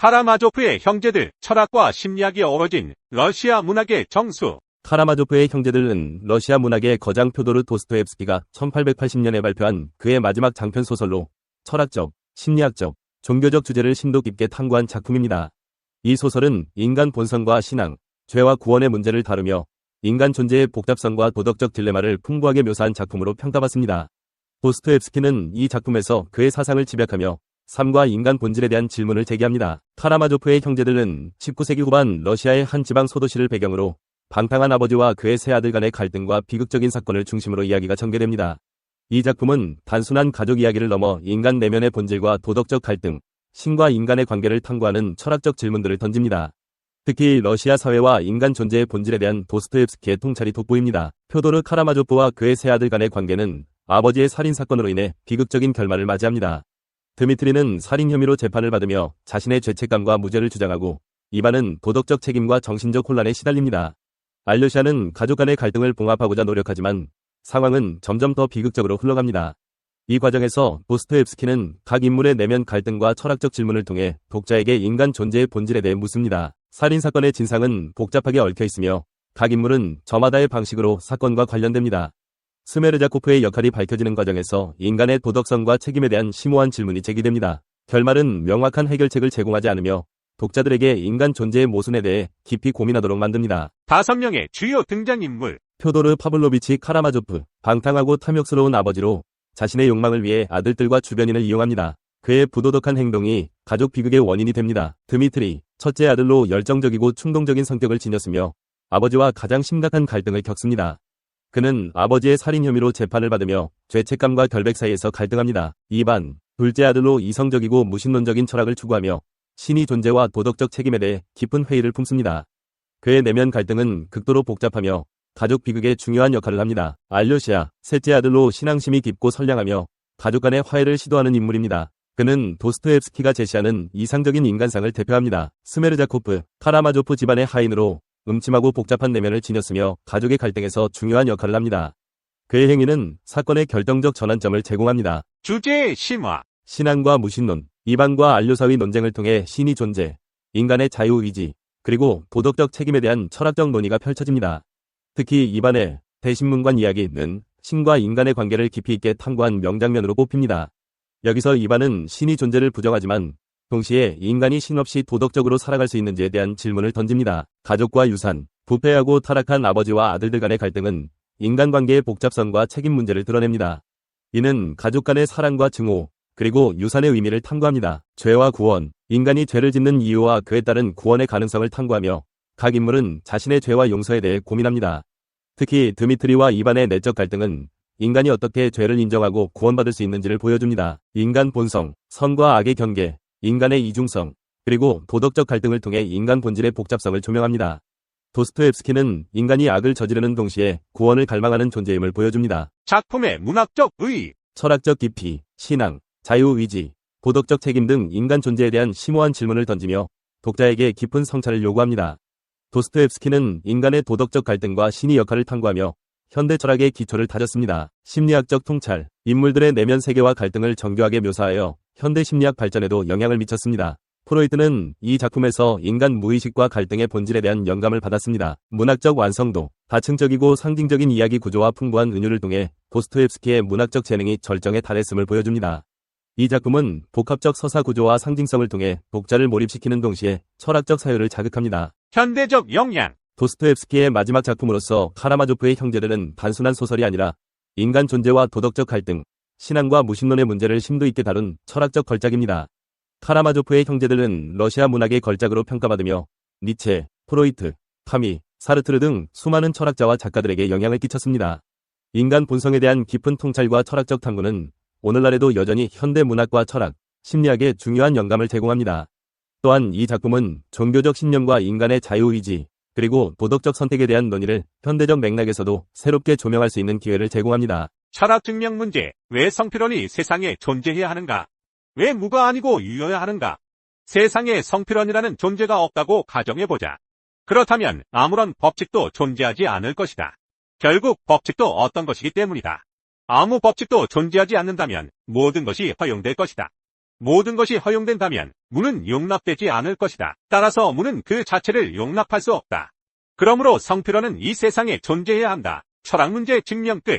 카라마조프의 형제들, 철학과 심리학이 어우러진 러시아 문학의 정수. 카라마조프의 형제들은 러시아 문학의 거장 표도르 도스토옙스키가 1880년에 발표한 그의 마지막 장편 소설로 철학적, 심리학적, 종교적 주제를 심도 깊게 탐구한 작품입니다. 이 소설은 인간 본성과 신앙, 죄와 구원의 문제를 다루며 인간 존재의 복잡성과 도덕적 딜레마를 풍부하게 묘사한 작품으로 평가받습니다. 도스토옙스키는 이 작품에서 그의 사상을 집약하며 삶과 인간 본질에 대한 질문을 제기합니다. 카라마조프의 형제들은 19세기 후반 러시아의 한 지방 소도시를 배경으로 방탕한 아버지와 그의 세 아들 간의 갈등과 비극적인 사건을 중심으로 이야기가 전개됩니다. 이 작품은 단순한 가족 이야기를 넘어 인간 내면의 본질과 도덕적 갈등, 신과 인간의 관계를 탐구하는 철학적 질문들을 던집니다. 특히 러시아 사회와 인간 존재의 본질에 대한 도스토옙스키의 통찰이 돋보입니다. 표도르 카라마조프와 그의 세 아들 간의 관계는 아버지의 살인사건으로 인해 비극적인 결말을 맞이합니다. 드미트리는 살인 혐의로 재판을 받으며 자신의 죄책감과 무죄를 주장하고 이반은 도덕적 책임과 정신적 혼란에 시달립니다. 알료샤는 가족 간의 갈등을 봉합하고자 노력하지만 상황은 점점 더 비극적으로 흘러갑니다. 이 과정에서 도스토옙스키는 각 인물의 내면 갈등과 철학적 질문을 통해 독자에게 인간 존재의 본질에 대해 묻습니다. 살인사건의 진상은 복잡하게 얽혀 있으며 각 인물은 저마다의 방식으로 사건과 관련됩니다. 스메르자코프의 역할이 밝혀지는 과정에서 인간의 도덕성과 책임에 대한 심오한 질문이 제기됩니다. 결말은 명확한 해결책을 제공하지 않으며 독자들에게 인간 존재의 모순에 대해 깊이 고민하도록 만듭니다. 5명의 주요 등장인물. 표도르 파블로비치 카라마조프, 방탕하고 탐욕스러운 아버지로 자신의 욕망을 위해 아들들과 주변인을 이용합니다. 그의 부도덕한 행동이 가족 비극의 원인이 됩니다. 드미트리, 첫째 아들로 열정적이고 충동적인 성격을 지녔으며 아버지와 가장 심각한 갈등을 겪습니다. 그는 아버지의 살인 혐의로 재판을 받으며 죄책감과 결백 사이에서 갈등합니다. 이반, 둘째 아들로 이성적이고 무신론적인 철학을 추구하며 신의 존재와 도덕적 책임에 대해 깊은 회의를 품습니다. 그의 내면 갈등은 극도로 복잡하며 가족 비극에 중요한 역할을 합니다. 알료시아, 셋째 아들로 신앙심이 깊고 선량하며 가족 간의 화해를 시도하는 인물입니다. 그는 도스토옙스키가 제시하는 이상적인 인간상을 대표합니다. 스메르자코프, 카라마조프 집안의 하인으로 음침하고 복잡한 내면을 지녔으며 가족의 갈등에서 중요한 역할을 합니다. 그의 행위는 사건의 결정적 전환점을 제공합니다. 주제의 심화. 신앙과 무신론, 이반과 알료사의 논쟁을 통해 신의 존재, 인간의 자유의지, 그리고 도덕적 책임에 대한 철학적 논의가 펼쳐집니다. 특히 이반의 대신문관 이야기는 신과 인간의 관계를 깊이 있게 탐구한 명장면으로 꼽힙니다. 여기서 이반은 신의 존재를 부정하지만 동시에 인간이 신 없이 도덕적으로 살아갈 수 있는지에 대한 질문을 던집니다. 가족과 유산, 부패하고 타락한 아버지와 아들들 간의 갈등은 인간관계의 복잡성과 책임 문제를 드러냅니다. 이는 가족 간의 사랑과 증오, 그리고 유산의 의미를 탐구합니다. 죄와 구원, 인간이 죄를 짓는 이유와 그에 따른 구원의 가능성을 탐구하며 각 인물은 자신의 죄와 용서에 대해 고민합니다. 특히 드미트리와 이반의 내적 갈등은 인간이 어떻게 죄를 인정하고 구원받을 수 있는지를 보여줍니다. 인간 본성, 선과 악의 경계, 인간의 이중성, 그리고 도덕적 갈등을 통해 인간 본질의 복잡성을 조명합니다. 도스토옙스키는 인간이 악을 저지르는 동시에 구원을 갈망하는 존재임을 보여줍니다. 작품의 문학적 의의. 철학적 깊이, 신앙, 자유의지, 도덕적 책임 등 인간 존재에 대한 심오한 질문을 던지며 독자에게 깊은 성찰을 요구합니다. 도스토옙스키는 인간의 도덕적 갈등과 신의 역할을 탐구하며 현대 철학의 기초를 다졌습니다. 심리학적 통찰, 인물들의 내면 세계와 갈등을 정교하게 묘사하여 현대 심리학 발전에도 영향을 미쳤습니다. 프로이트는 이 작품에서 인간 무의식과 갈등의 본질에 대한 영감을 받았습니다. 문학적 완성도, 다층적이고 상징적인 이야기 구조와 풍부한 은유를 통해 도스토옙스키의 문학적 재능이 절정에 달했음을 보여줍니다. 이 작품은 복합적 서사 구조와 상징성을 통해 독자를 몰입시키는 동시에 철학적 사유를 자극합니다. 현대적 영향. 도스토옙스키의 마지막 작품으로서 카라마조프의 형제들은 단순한 소설이 아니라 인간 존재와 도덕적 갈등, 신앙과 무신론의 문제를 심도 있게 다룬 철학적 걸작입니다. 카라마조프의 형제들은 러시아 문학의 걸작으로 평가받으며 니체, 프로이트, 카미, 사르트르 등 수많은 철학자와 작가들에게 영향을 끼쳤습니다. 인간 본성에 대한 깊은 통찰과 철학적 탐구는 오늘날에도 여전히 현대 문학과 철학, 심리학에 중요한 영감을 제공합니다. 또한 이 작품은 종교적 신념과 인간의 자유의지, 그리고 도덕적 선택에 대한 논의를 현대적 맥락에서도 새롭게 조명할 수 있는 기회를 제공합니다. 철학 증명 문제. 왜 성필원이 세상에 존재해야 하는가? 왜 무가 아니고 유여야 하는가? 세상에 성필원이라는 존재가 없다고 가정해보자. 그렇다면 아무런 법칙도 존재하지 않을 것이다. 결국 법칙도 어떤 것이기 때문이다. 아무 법칙도 존재하지 않는다면 모든 것이 허용될 것이다. 모든 것이 허용된다면 무는 용납되지 않을 것이다. 따라서 무는 그 자체를 용납할 수 없다. 그러므로 성필원은 이 세상에 존재해야 한다. 철학 문제 증명 끝.